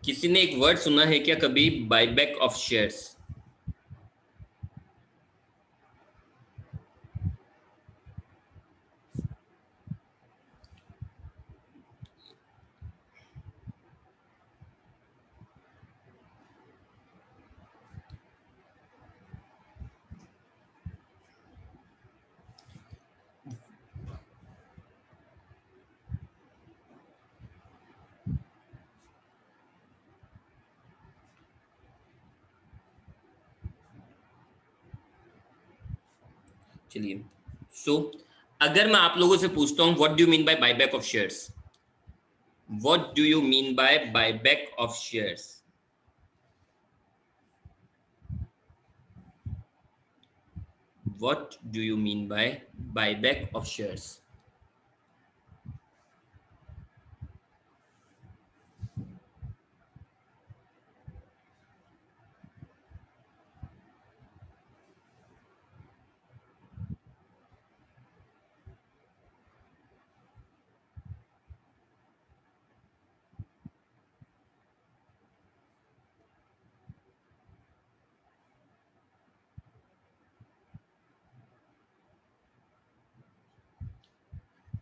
किसी ने एक वर्ड सुना है क्या कभी, बायबैक ऑफ शेयर्स? चलिए, सो अगर मैं आप लोगों से पूछता हूं what do you mean by buyback of shares, what do you mean by buyback of shares? What do you mean by buyback of shares?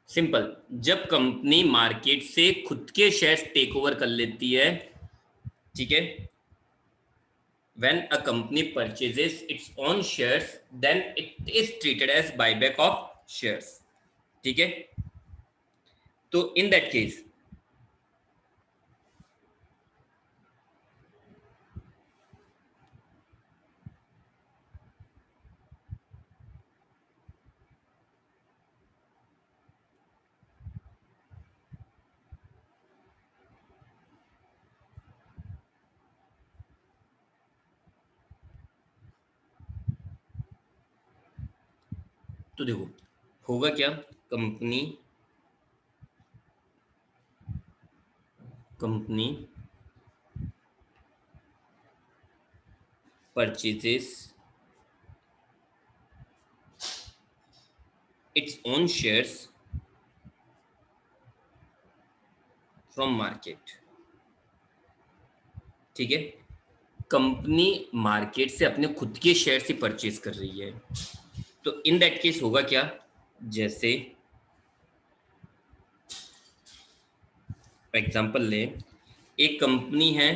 Simple, जब कंपनी मार्केट से खुद के शेयर्स टेक ओवर कर लेती है, ठीक है, when a company purchases its own shares then it is treated as buyback of shares, ठीक है। तो इन दैट केस तो देखो होगा क्या, company company purchases its own shares from market, ठीक है। कंपनी मार्केट से अपने खुद के शेयर ही परचेज कर रही है, तो इन दैट केस होगा क्या, जैसे एग्जांपल ले, एक कंपनी है,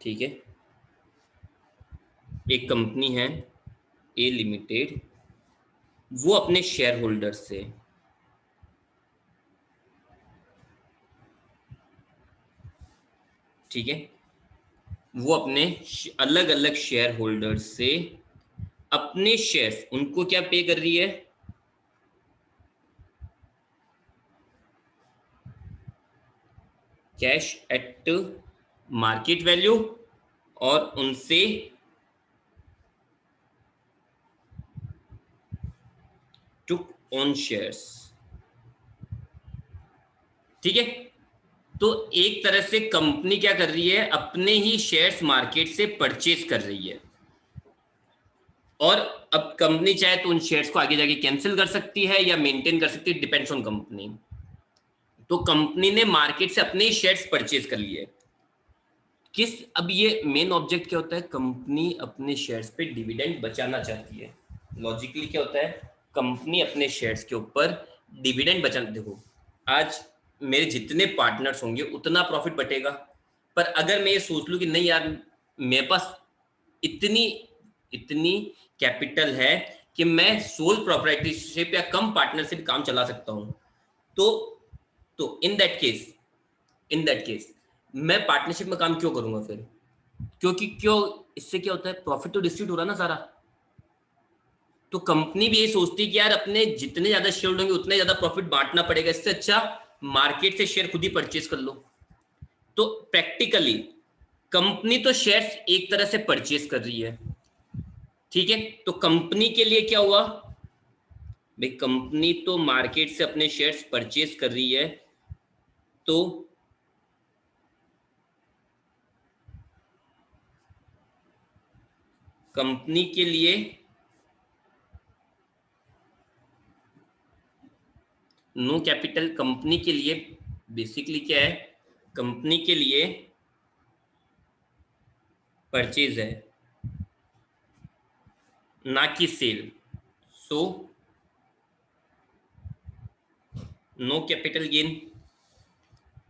ठीक है, एक कंपनी है ए लिमिटेड, वो अपने शेयर होल्डर से, ठीक है, वो अपने अलग अलग शेयर होल्डर से अपने शेयर्स उनको क्या पे कर रही है, कैश एट मार्केट वैल्यू, और उनसे टुक ऑन शेयर्स, ठीक है। तो एक तरह से कंपनी क्या कर रही है, अपने ही शेयर्स मार्केट से परचेज कर रही है, और अब कंपनी चाहे तो उन शेयर्स को आगे जाके कैंसिल कर सकती है या मेंटेन कर सकती है, डिपेंड्स ऑन कंपनी। तो कंपनी ने मार्केट से अपने ही शेयर्स परचेज कर लिए, अब ये मेन ऑब्जेक्ट क्या होता है, कंपनी अपने शेयर्स पे डिविडेंड बचाना चाहती है। लॉजिकली क्या होता है, कंपनी अपने शेयर्स के ऊपर डिविडेंड बचाना, देखो आज मेरे जितने पार्टनर्स होंगे उतना प्रॉफिट बटेगा, पर अगर मैं ये सोच लूं कि नहीं यार, मेरे पास इतनी इतनी कैपिटल है कि मैं सोल प्रोप्राइटरशिप या कम पार्टनर से भी काम चला सकता हूं, तो इन दैट केस मैं पार्टनरशिप में काम क्यों करूंगा फिर, क्योंकि क्यों, इससे क्या होता है, प्रॉफिट तो डिस्ट्रीब्यूट हो रहा ना सारा। तो कंपनी भी यही सोचती है कि यार अपने जितने ज्यादा शेयर होंगे उतने ज्यादा प्रॉफिट बांटना पड़ेगा, इससे अच्छा मार्केट से शेयर खुद ही परचेज कर लो। तो प्रैक्टिकली कंपनी तो शेयर्स एक तरह से परचेज कर रही है, ठीक है। तो कंपनी के लिए क्या हुआ भाई, कंपनी तो मार्केट से अपने शेयर्स परचेज कर रही है, तो कंपनी के लिए नो कैपिटल कंपनी के लिए बेसिकली क्या है, कंपनी के लिए परचेज है ना कि sale, so no capital gain.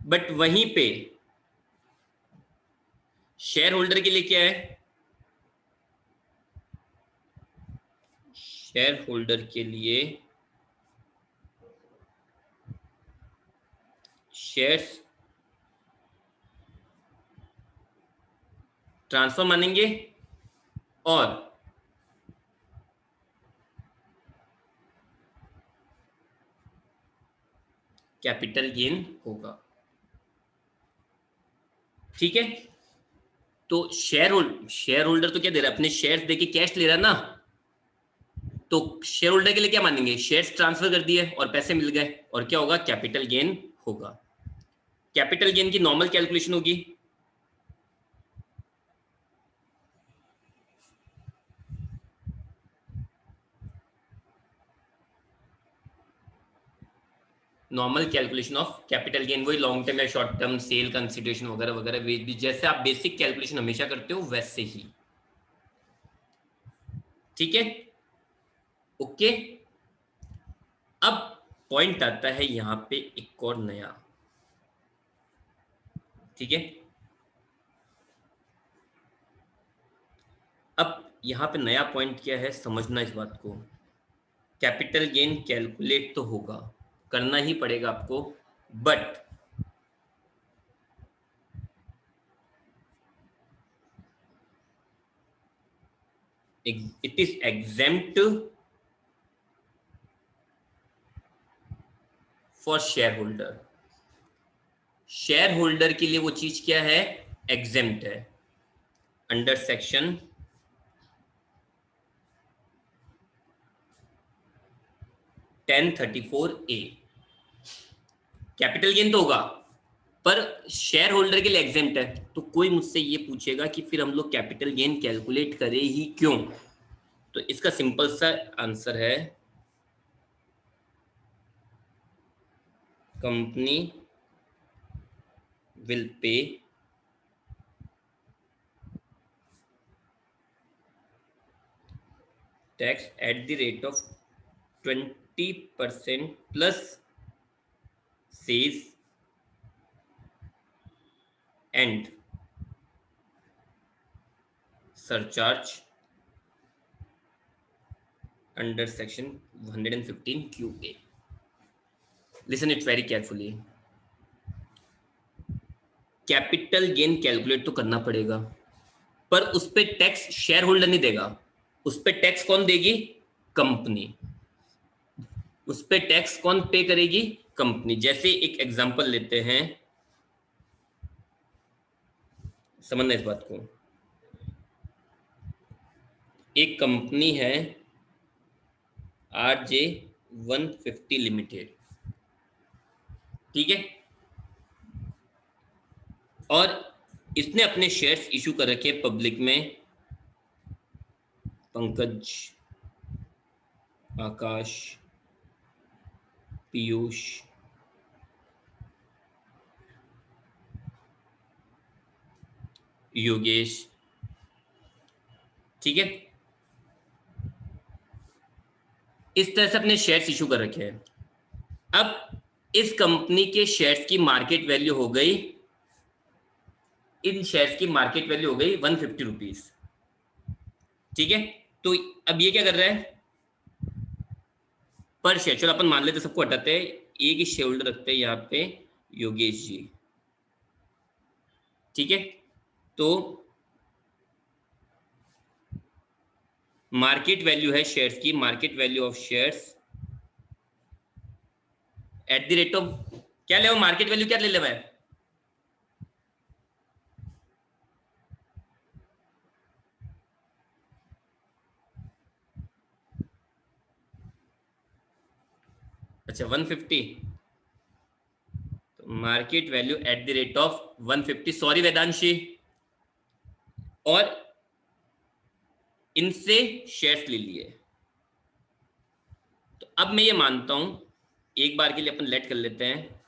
But वहीं पे शेयर होल्डर के लिए क्या है, शेयर होल्डर के लिए शेयर्स ट्रांसफर मानेंगे और कैपिटल गेन होगा। ठीक है, तो शेयर होल्डर तो क्या दे रहा है, अपने शेयर्स देके कैश ले रहा है ना, तो शेयर होल्डर के लिए क्या मानेंगे, शेयर्स ट्रांसफर कर दिए और पैसे मिल गए, और क्या होगा, कैपिटल गेन होगा। कैपिटल गेन की नॉर्मल कैलकुलेशन होगी, normal calculation of capital gain, वही लॉन्ग टर्म या शॉर्ट टर्म सेल कंसिडरेशन वगैरह वगैरह, जैसे आप बेसिक कैलकुलेशन हमेशा करते हो वैसे ही। ठीक है, ओके। अब पॉइंट आता है यहां पे एक और नया। ठीक है, अब यहां पे नया पॉइंट क्या है, समझना इस बात को। कैपिटल गेन कैलकुलेट तो होगा, करना ही पड़ेगा आपको, but it is exempt for share holder. Share holder के लिए वो चीज क्या है, एग्जेम्प्ट है under section 1034A। Capital gain तो होगा पर शेयर होल्डर के लिए एग्जेम्प्ट है। तो कोई मुझसे ये पूछेगा कि फिर हम लोग कैपिटल गेन कैलकुलेट करें ही क्यों, तो इसका सिंपल सा आंसर है, company will pay tax at the rate of 20% plus says and surcharge under section 115 QA। Listen it very carefully। Capital gain calculate तो करना पड़ेगा, पर उस पे टैक्स शेयर होल्डर नहीं देगा, उस पे टैक्स कौन देगी, कंपनी। उस पे टैक्स कौन पे करेगी, कंपनी। जैसे एक एग्जांपल लेते हैं, समझना इस बात को। एक कंपनी है RJ150 लिमिटेड, ठीक है, और इसने अपने शेयर्स इशू कर रखे पब्लिक में, पंकज, आकाश, पीयूष, योगेश, ठीक है, इस तरह से अपने शेयर्स इशू कर रखे हैं। अब इस कंपनी के शेयर्स की मार्केट वैल्यू हो गई, इन शेयर्स की मार्केट वैल्यू हो गई 150 रुपीज। ठीक है, तो अब ये क्या कर रहा है, पर शेयर, चलो अपन मान लेते सबको हटाते हैं, एक ही शेयर होल्डर रखते हैं यहाँ पे, योगेश जी। ठीक है, तो मार्केट वैल्यू है शेयर्स की, market value of shares at the rate of, क्या ले, मार्केट वैल्यू क्या ले ले भाई, अच्छा 150, तो market value at the rate of 150, sorry Vedanshi, और इनसे शेयर्स ले लिए। तो अब मैं ये मानता हूं एक बार के लिए अपन लेट कर लेते हैं,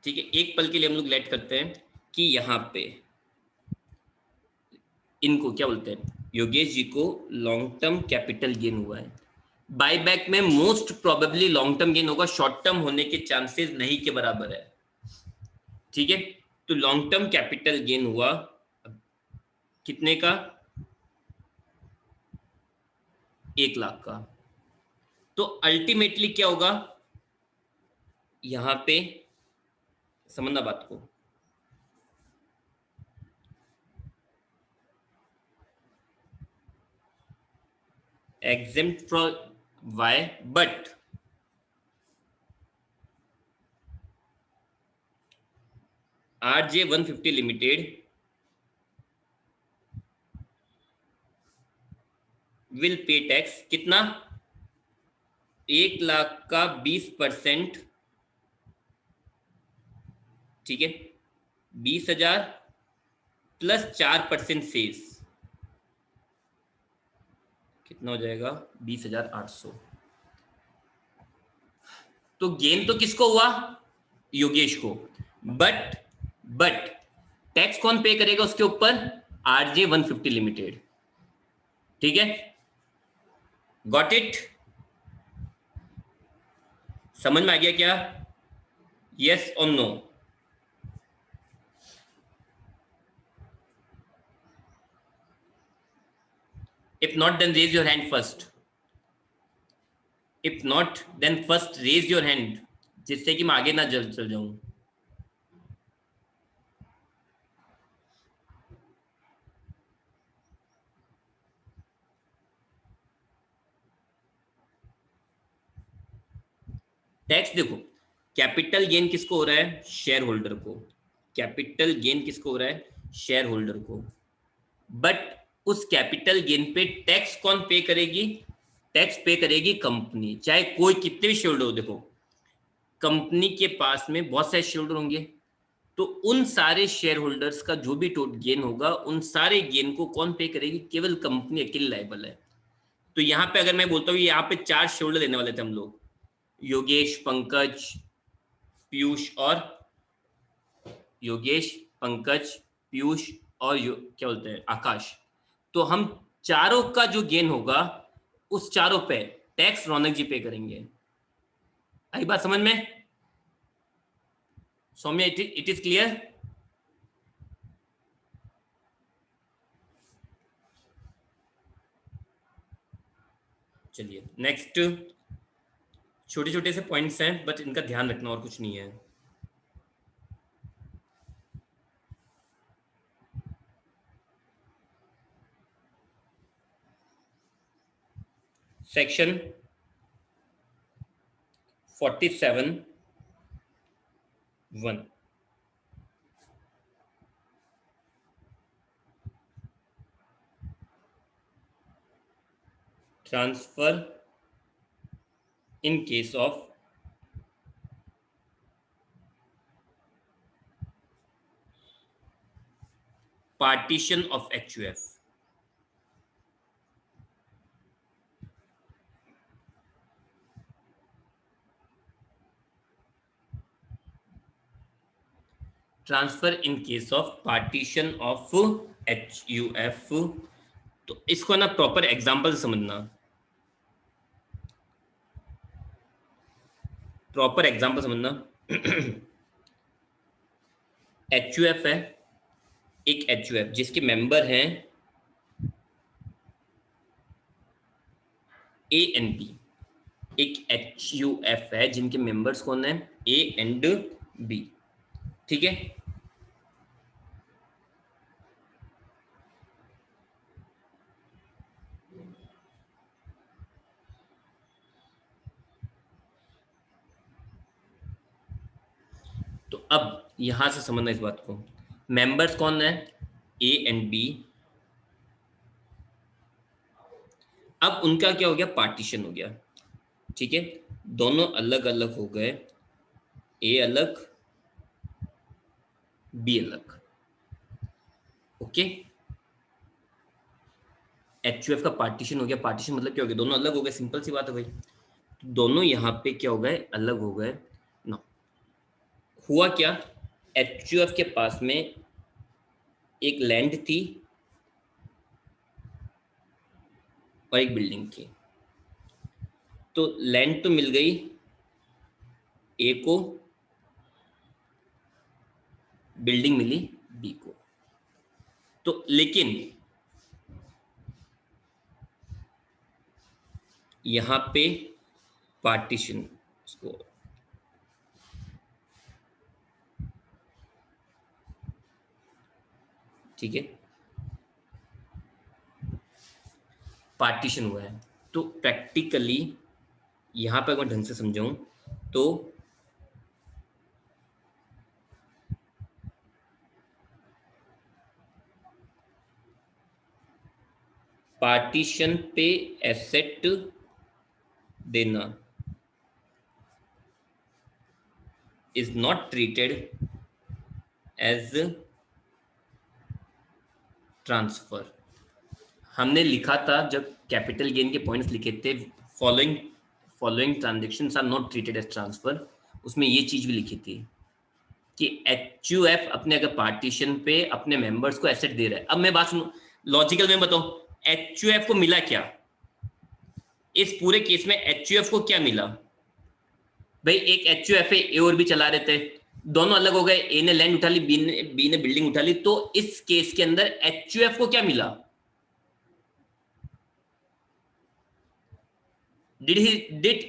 ठीक है, एक पल के लिए हम लोग लेट करते हैं कि यहाँ पे इनको क्या बोलते हैं, योगेश जी को लॉन्ग टर्म कैपिटल गेन हुआ है। बायबैक में most probably long term gain होगा, शॉर्ट टर्म होने के चांसेस नहीं के बराबर है, ठीक है। तो लॉन्ग टर्म कैपिटल गेन हुआ कितने का, 1 लाख का। तो अल्टीमेटली क्या होगा, यहां पे समझना बात को, exempt from why, but RJ150 limited will pay tax कितना, 1 लाख का 20%, ठीक है, 20,000 प्लस 4% सेस, कितना हो जाएगा, 20,800। तो गेन तो किसको हुआ, योगेश को, बट बट टैक्स कौन पे करेगा उसके ऊपर, RJ150 लिमिटेड, ठीक है। गॉट इट, समझ में आ गया क्या, यस और no. If not then raise your hand first, if not then first raise your hand, जिससे कि मैं आगे ना चल जाऊं। टैक्स देखो, कैपिटल गेन किसको हो रहा है, शेयर होल्डर को, कैपिटल गेन किसको हो रहा है, शेयर होल्डर को, बट उस कैपिटल गेन पे टैक्स कौन पे करेगी, टैक्स पे करेगी कंपनी, चाहे कोई कितने भी शेयर होल्डर हो। देखो कंपनी के पास में बहुत सारे शेयर होल्डर होंगे, तो उन सारे शेयर होल्डर्स का जो भी टोटल गेन होगा, उन सारे गेन को कौन पे करेगी, केवल कंपनी अकेले लायबल है। तो यहाँ पे अगर मैं बोलता हूँ यहाँ पे 4 शेयर होल्डर देने वाले थे हम लोग, योगेश, पंकज, पीयूष और योगेश, पंकज, पीयूष और क्या बोलते हैं, आकाश। तो हम चारों का जो गेन होगा उस चारों पे टैक्स रौनक जी पे करेंगे। आई बात समझ में, सौम्या, इट इज क्लियर। चलिए नेक्स्ट, छोटे छोटे से पॉइंट्स हैं बट इनका ध्यान रखना और कुछ नहीं है। Section 47(1), transfer in case of partition of HUF। Transfer in case of partition of HUF। तो इसको ना प्रॉपर एग्जांपल समझना, प्रॉपर एग्जांपल समझना। HUF है, एक HUF जिसके मेंबर हैं A एंड B, एक HUF है जिनके मेंबर्स कौन है, A एंड B, ठीक है। तो अब यहां से समझना इस बात को, मेंबर्स कौन है, A एंड B। अब उनका क्या हो गया, पार्टीशन हो गया, ठीक है, दोनों अलग अलग हो गए, A अलग B अलग, ओके। HUF का पार्टीशन हो गया। पार्टीशन मतलब क्या हो गया, दोनों अलग हो गए, सिंपल सी बात है भाई। तो दोनों यहाँ पे क्या हो गए, अलग हो गए ना। हुआ क्या, HUF के पास में एक लैंड थी और एक बिल्डिंग थी। तो लैंड तो मिल गई ए को, बिल्डिंग मिली बी को। तो लेकिन यहां पे पार्टीशन इसको, ठीक है, पार्टीशन हुआ है। तो प्रैक्टिकली यहां पर अगर ढंग से समझाऊं तो पार्टीशन पे एसेट देना is not treated as transfer. हमने लिखा था जब कैपिटल गेन के पॉइंट्स लिखे थे, following following transactions are not treated as transfer, उसमें ये चीज भी लिखी थी कि HUF अपने अगर पार्टीशन पे अपने मेंबर्स को एसेट दे रहा है। अब मैं बात सुनो, लॉजिकल में बताओ, HUF को मिला क्या इस पूरे केस में, HUF को क्या मिला भाई, एक HUF है, ए और बी चला रहे थे, दोनों अलग हो गए, ए ने लैंड उठा ली, बी ने बिल्डिंग उठा ली। तो इस केस के अंदर HUF को क्या मिला, did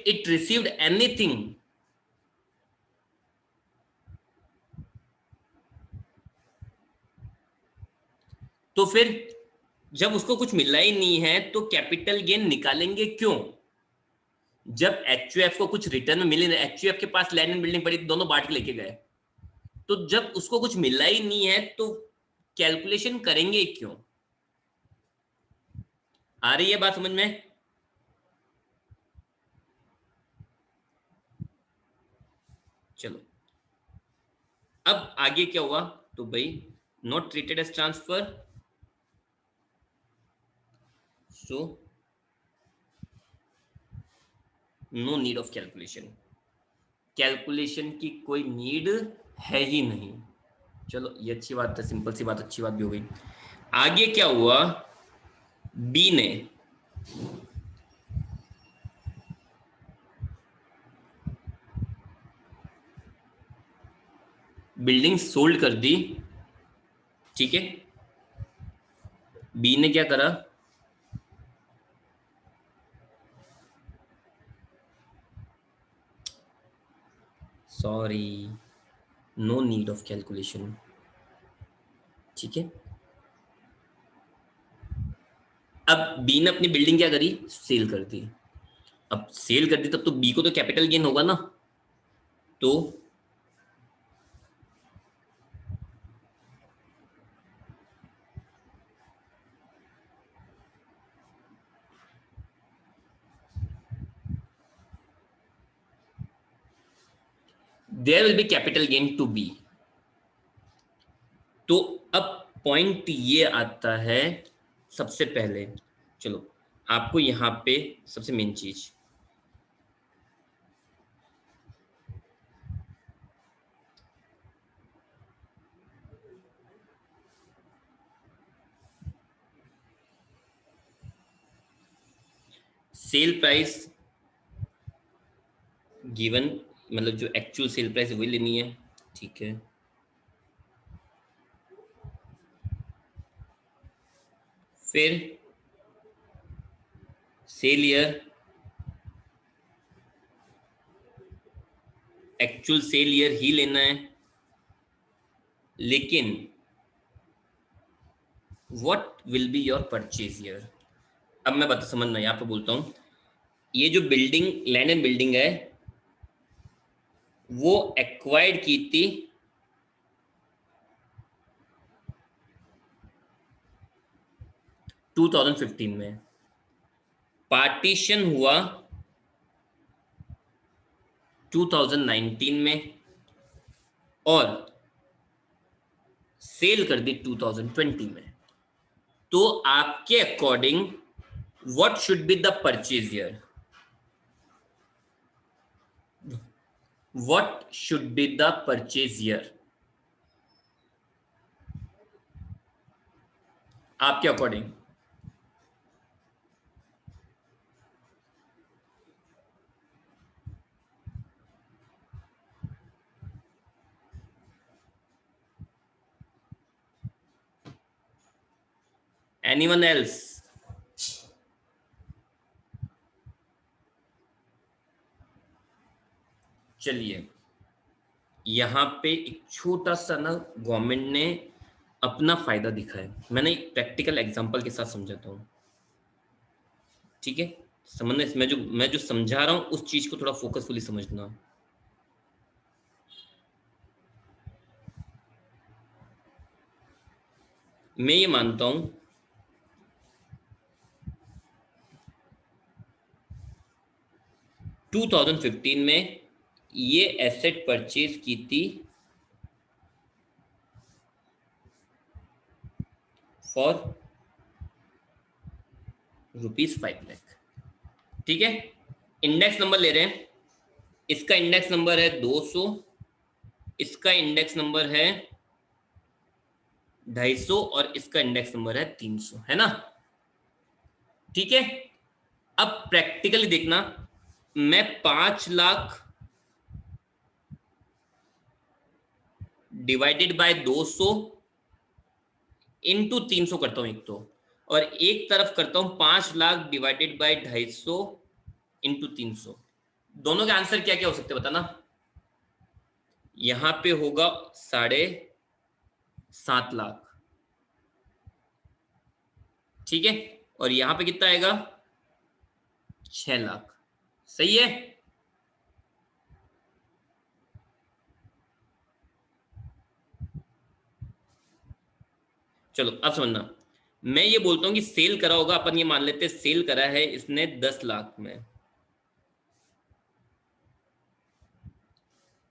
it received anything? तो फिर जब उसको कुछ मिला ही नहीं है तो कैपिटल गेन निकालेंगे क्यों? जब HUF को कुछ रिटर्न मिले, HUF के पास लैंड एंड बिल्डिंग पड़ी, दोनों बांट के लेके गए। तो जब उसको कुछ मिला ही नहीं है तो कैलकुलेशन करेंगे क्यों? आ रही है बात समझ में? चलो अब आगे क्या हुआ, तो भाई not treated as transfer, so no need of calculation. Calculation की कोई नीड है ही नहीं। चलो ये अच्छी बात है, सिंपल सी बात, अच्छी बात भी हो गई। आगे क्या हुआ, बी ने बिल्डिंग सोल्ड कर दी, ठीक है। बी ने क्या करा, sorry, no need of calculation, ठीक है। अब बी ने अपनी बिल्डिंग क्या करी, सेल कर दी। अब सेल कर दी तब तो बी को तो कैपिटल गेन होगा ना, तो there will be capital gain to be. तो अब पॉइंट ये आता है सबसे पहले, चलो आपको यहां पे सबसे मेन चीज, सेल प्राइस गिवन, मतलब जो एक्चुअल सेल प्राइस है वही लेनी है, ठीक है। फिर sale year, actual sale year ही लेना है, लेकिन what will be your purchase year. अब मैं बता, समझना यहाँ पे बोलता हूँ, ये जो बिल्डिंग, लैंड एंड बिल्डिंग है, वो एक्वायर्ड की थी 2015 में, पार्टीशन हुआ 2019 में, और सेल कर दी 2020 में। तो आपके according what should be the purchase year? What should be the purchase year आपके अकॉर्डिंग? Anyone else? चलिए, यहां पे एक छोटा सा ना गवर्नमेंट ने अपना फायदा दिखा है। मैंने एक प्रैक्टिकल एग्जांपल के साथ समझाता हूँ, ठीक है? समझने, मैं जो समझा रहा हूँ उस चीज को थोड़ा फोकसफुली समझना। मैं ये मानता हूं 2015 में ये एसेट परचेज की थी फॉर ₹5 लाख, ठीक है? इंडेक्स नंबर ले रहे हैं, इसका इंडेक्स नंबर है 200, इसका इंडेक्स नंबर है 250 और इसका इंडेक्स नंबर है 300, है ना? ठीक है, अब प्रैक्टिकली देखना, मैं 5 लाख डिवाइडेड बाय 200 इंटू 300 करता हूं एक तो, और एक तरफ करता हूं 5 लाख डिवाइडेड बाय 250 इंटू 300। दोनों के आंसर क्या क्या हो सकते हैं बताना? यहां पे होगा 7.5 लाख, ठीक है? और यहां पे कितना आएगा? 6 लाख। सही है? चलो अब समझना, मैं ये बोलता हूं कि सेल करा होगा, अपन ये मान लेते हैं सेल करा है इसने 10 लाख में,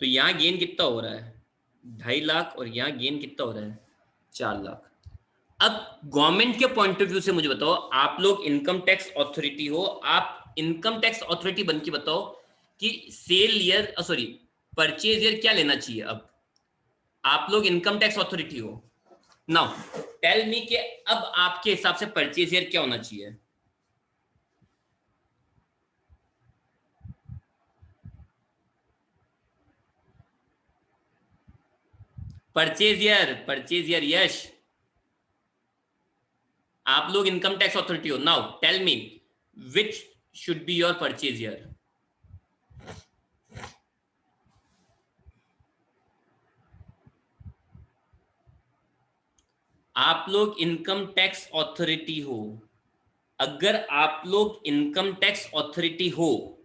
तो यहां गेन कितना हो रहा है? 2.5 लाख, और यहां गेन कितना हो रहा है? 4 लाख। अब गवर्नमेंट के पॉइंट ऑफ व्यू से मुझे बताओ, आप लोग इनकम टैक्स अथॉरिटी हो, आप इनकम टैक्स अथॉरिटी बन के बताओ कि sale year, sorry, purchase year क्या लेना चाहिए? अब आप लोग इनकम टैक्स अथॉरिटी हो, नाउ टेल मी कि अब आपके हिसाब से परचेज ईयर क्या होना चाहिए? परचेज ईयर यश, आप लोग इनकम टैक्स अथॉरिटी हो, now tell me which should be your purchase year? आप लोग इनकम टैक्स अथॉरिटी हो, अगर आप लोग इनकम टैक्स अथॉरिटी हो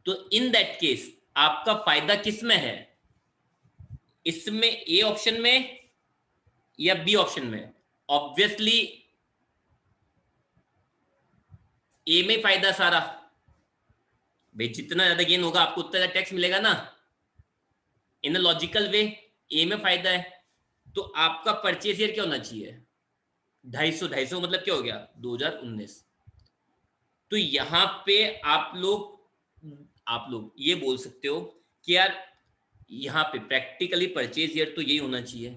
तो इन दैट केस आपका फायदा किस में है? इसमें, ए ऑप्शन में या बी ऑप्शन में? ऑब्वियसली ए में फायदा सारा, भाई जितना ज्यादा गेन होगा आपको उतना ज्यादा टैक्स मिलेगा ना, इन लॉजिकल वे। ए में फायदा है तो आपका परचेज ईयर क्या होना चाहिए? 250, मतलब क्या हो गया? 2019। तो यहां पे आप लोग ये बोल सकते हो कि यार यहाँ पे प्रैक्टिकली परचेज ईयर तो यही होना चाहिए,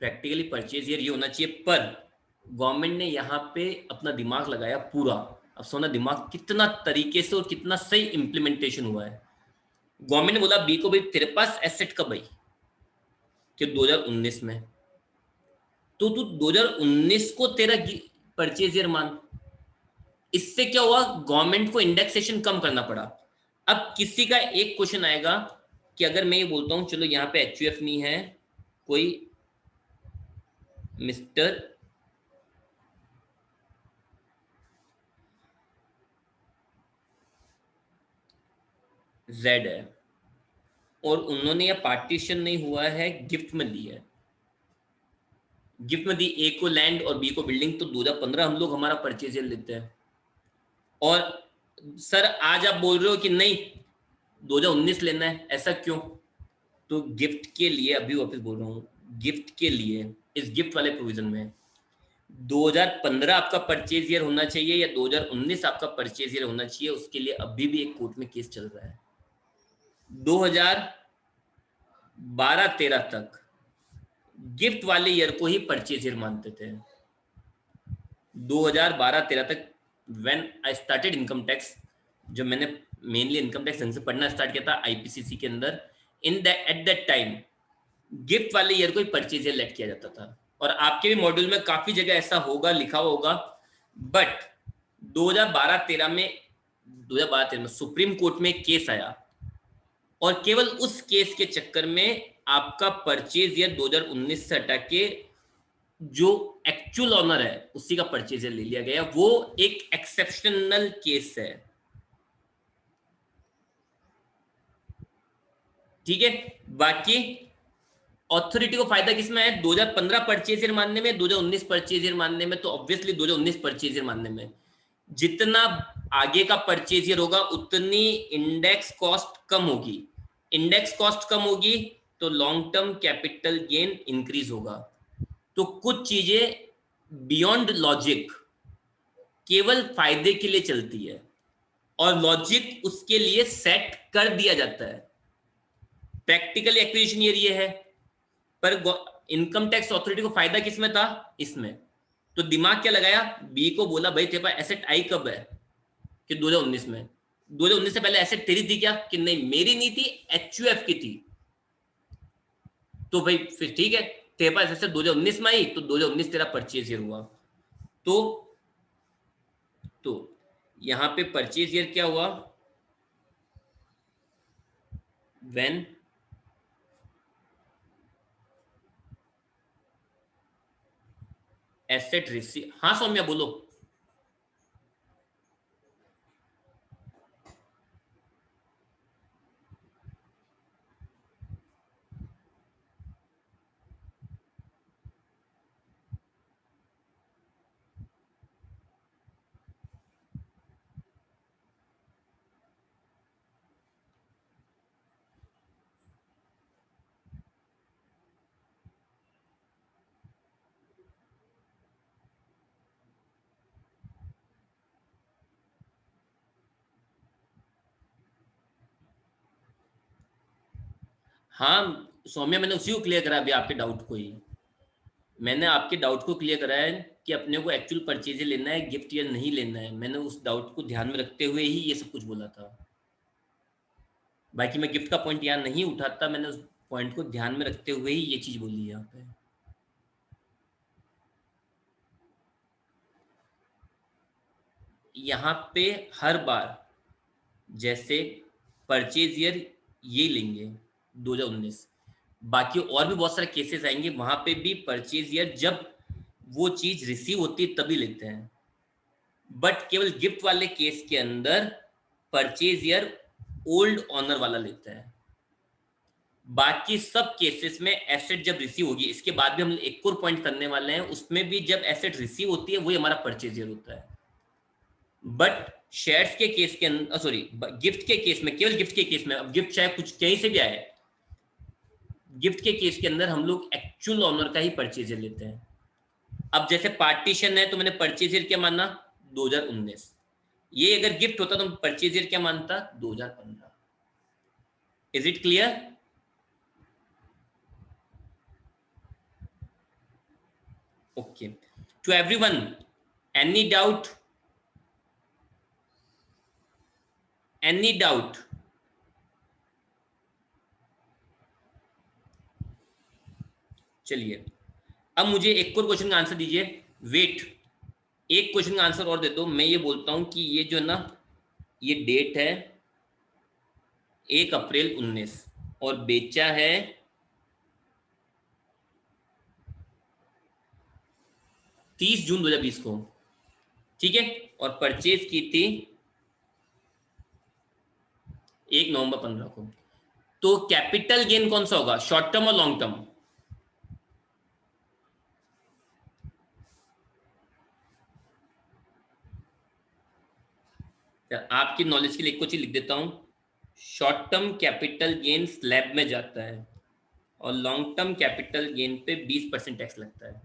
प्रैक्टिकली परचेज ईयर ये होना चाहिए, पर गवर्नमेंट ने यहाँ पे अपना दिमाग लगाया पूरा। अब सोना दिमाग कितना तरीके से और कितना सही इंप्लीमेंटेशन हुआ है। गवर्नमेंट ने बोला बी को, भाई तेरे पास एसेट कब आई? कि 2019 में, तो तू 2019 को तेरा परचेज ईयर मान। इससे क्या हुआ? गवर्नमेंट को इंडेक्सेशन कम करना पड़ा। अब किसी का एक क्वेश्चन आएगा कि अगर मैं ये बोलता हूं चलो यहाँ पे एचयूएफ नहीं है, कोई मिस्टर जेड है और उन्होंने, यह पार्टीशन नहीं हुआ है, गिफ्ट में दी है, गिफ्ट में दी, ए को लैंड और बी को बिल्डिंग, तो 2015 हम लोग हमारा परचेज लेते हैं। और सर आज आप बोल रहे हो कि नहीं 2019 लेना है, ऐसा क्यों? तो गिफ्ट के लिए, अभी वापस बोल रहा हूँ, गिफ्ट के लिए, इस गिफ्ट वाले प्रोविजन में 2015 आपका परचेज ईयर होना चाहिए या 2019 आपका परचेज ईयर होना चाहिए, उसके लिए अभी भी एक कोर्ट में केस चल रहा है। 2012-13 तक गिफ्ट वाले ईयर को ही परचेज ईयर मानते थे। 2012-13 तक when I started income tax, जब मैंने मेनली इनकम टैक्स ढंग से पढ़ना स्टार्ट किया था आईपीसीसी के अंदर, in that at that time gift वाले ईयर को ही परचेज ईयर लेट किया जाता था। और आपके भी मॉड्यूल में काफी जगह ऐसा होगा, लिखा हुआ होगा। बट 2012-13 में 2012-13 में सुप्रीम कोर्ट में एक केस आया और केवल उस केस के चक्कर में आपका परचेज ईयर 2019 से हटा के जो एक्चुअल ऑनर है उसी का परचेज ईयर ले लिया गया। वो एक एक्सेप्शनल केस है, ठीक है। बाकी ऑथोरिटी को फायदा किसमें है? 2015 परचेज ईयर मानने में, 2019 परचेज ईयर मानने में। तो ऑब्वियसली 2019 परचेज ईयर मानने में जितना आगे का परचेज ईयर होगा उतनी इंडेक्स कॉस्ट कम होगी। इंडेक्स कॉस्ट कम होगी तो long term capital gain increase होगा। तो कुछ चीजें बियॉन्ड लॉजिक केवल फायदे के लिए चलती है और लॉजिक उसके लिए सेट कर दिया जाता है। प्रैक्टिकल एक्विजिशन ईयर ये है, पर इनकम टैक्स अथॉरिटी को फायदा किसमें था? इसमें। तो दिमाग क्या लगाया? बी को बोला भाई तेरे पास एसेट आई कब है? कि 2019 में। 2019 से पहले एसेट तेरी थी क्या? कि नहीं मेरी नहीं थी, एचयूएफ की थी। तो भाई फिर ठीक है, तेरे पास एसेट 2019 में आई तो 2019 तेरा परचेज ईयर हुआ। तो यहां पे परचेज ईयर क्या हुआ? When asset receive. हाँ सौम्या बोलो। हाँ सौम्या, मैंने उसी को क्लियर करा अभी, आपके डाउट को ही मैंने आपके डाउट को क्लियर करा है कि अपने को एक्चुअल परचेज लेना है, गिफ्ट या नहीं लेना है। मैंने उस डाउट को ध्यान में रखते हुए ही ये सब कुछ बोला था। बाकी मैं गिफ्ट का पॉइंट यहाँ नहीं उठाता, मैंने उस पॉइंट को ध्यान में रखते हुए ही ये चीज बोली है यहाँ पे। यहाँ पे हर बार जैसे परचेज ईयर ये लेंगे 2019, बाकी और भी बहुत सारे केसेस आएंगे वहां पे भी परचेज ईयर जब वो चीज रिसीव होती है तभी लेते हैं। बट केवल गिफ्ट वाले केस के अंदर परचेज ईयर ओल्ड ऑनर वाला लेता है। बाकी सब केसेस में एसेट जब रिसीव होगी, इसके बाद भी हम एक और पॉइंट करने वाले हैं, उसमें भी जब एसेट रिसीव होती है वही हमारा परचेज ईयर होता है। बट शेयर्स के केस के अंदर, सॉरी गिफ्ट के केस में, केवल गिफ्ट के केस में, अब गिफ्ट चाहे कुछ कहीं से भी आए, गिफ्ट के केस के अंदर हम लोग एक्चुअल ऑनर का ही परचेज ईयर लेते हैं। अब जैसे पार्टीशन है तो मैंने परचेज ईयर क्या माना? 2019। ये अगर गिफ्ट होता तो परचेज ईयर क्या मानता? 2015। Is it clear? Okay, to everyone, any doubt? Any doubt? चलिए अब मुझे एक और क्वेश्चन का आंसर दीजिए। वेट, एक क्वेश्चन का आंसर और दे दो। मैं ये बोलता हूं कि ये जो है ना, ये डेट है 1 अप्रैल 19 और बेचा है 30 जून 2020 को, ठीक है, और परचेज की थी 1 नवंबर 15 को। तो कैपिटल गेन कौन सा होगा, शॉर्ट टर्म और लॉन्ग टर्म? आपकी नॉलेज के लिए एक को चीज लिख देता हूं। Short term capital gain slab में जाता है और लॉन्ग टर्म कैपिटल गेन पे 20% टैक्स लगता है।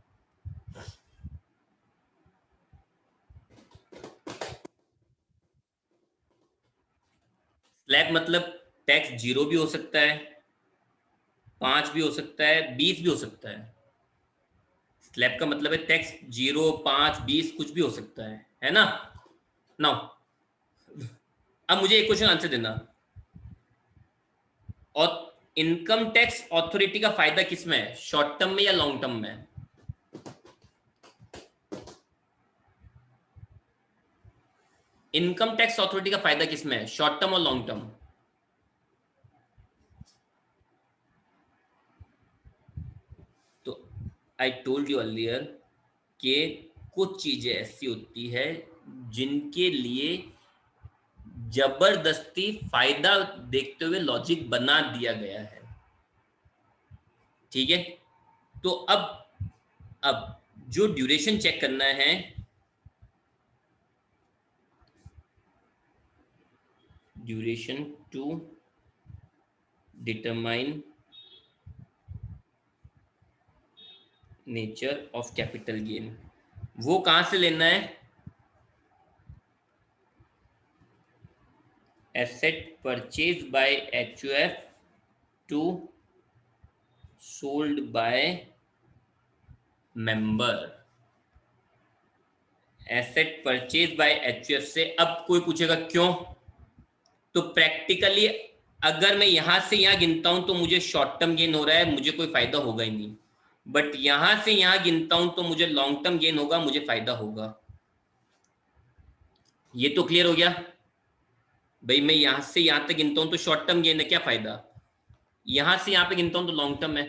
स्लैब मतलब टैक्स 0 भी हो सकता है, 5 भी हो सकता है, 20 भी हो सकता है। स्लैब का मतलब है टैक्स 0, 5, 20 कुछ भी हो सकता है ना। नाउ अब मुझे एक क्वेश्चन आंसर देना, और इनकम टैक्स अथॉरिटी का फायदा किसमें है, शॉर्ट टर्म में या लॉन्ग टर्म में? इनकम टैक्स अथॉरिटी का फायदा किसमें है, शॉर्ट टर्म और लॉन्ग टर्म? तो आई टोल्ड यू अर्लियर कि कुछ चीजें ऐसी होती है जिनके लिए जबरदस्ती फायदा देखते हुए लॉजिक बना दिया गया है, ठीक है। तो अब जो ड्यूरेशन चेक करना है, duration to determine nature of capital gain, वो कहां से लेना है, asset purchase by HUF to sold by member. Asset purchase by HUF से, अब कोई पूछेगा क्यों, तो प्रैक्टिकली अगर मैं यहां से यहां गिनता हूं तो मुझे शॉर्ट टर्म गेन हो रहा है, मुझे कोई फायदा होगा ही नहीं। बट यहां से यहां गिनता हूं तो मुझे लॉन्ग टर्म गेन होगा, मुझे फायदा होगा। ये तो क्लियर हो गया भाई, मैं यहां से यहां तक गिनता हूं तो शॉर्ट टर्म गेन है, क्या फायदा, यहां से यहां पे गिनता हूं तो लॉन्ग टर्म है।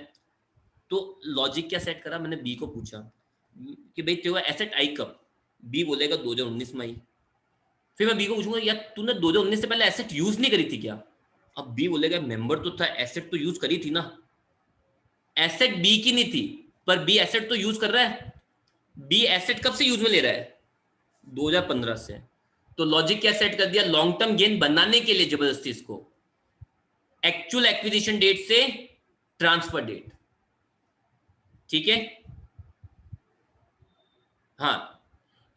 तो लॉजिक क्या सेट करा, मैंने बी को पूछा कि भाई तेरा एसेट आई कब, बी बोलेगा 2019 में आई। फिर मैं बी को पूछूंगा यार तूने 2019 से पहले एसेट यूज नहीं करी थी क्या, अब बी बोलेगा मेंबर तो था, एसेट तो यूज करी थी ना। एसेट बी की नहीं थी, पर बी एसेट तो यूज कर रहा है। बी एसेट कब से यूज में ले रहा है, 2015 से। तो लॉजिक क्या सेट कर दिया, लॉन्ग टर्म गेन बनाने के लिए जबरदस्ती इसको एक्चुअल एक्विजिशन डेट से ट्रांसफर डेट, ठीक है। हाँ,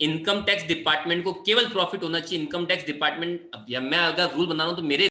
इनकम टैक्स डिपार्टमेंट को केवल प्रॉफिट होना चाहिए, इनकम टैक्स डिपार्टमेंट, अब मैं अगर रूल बना रहा हूं तो मेरे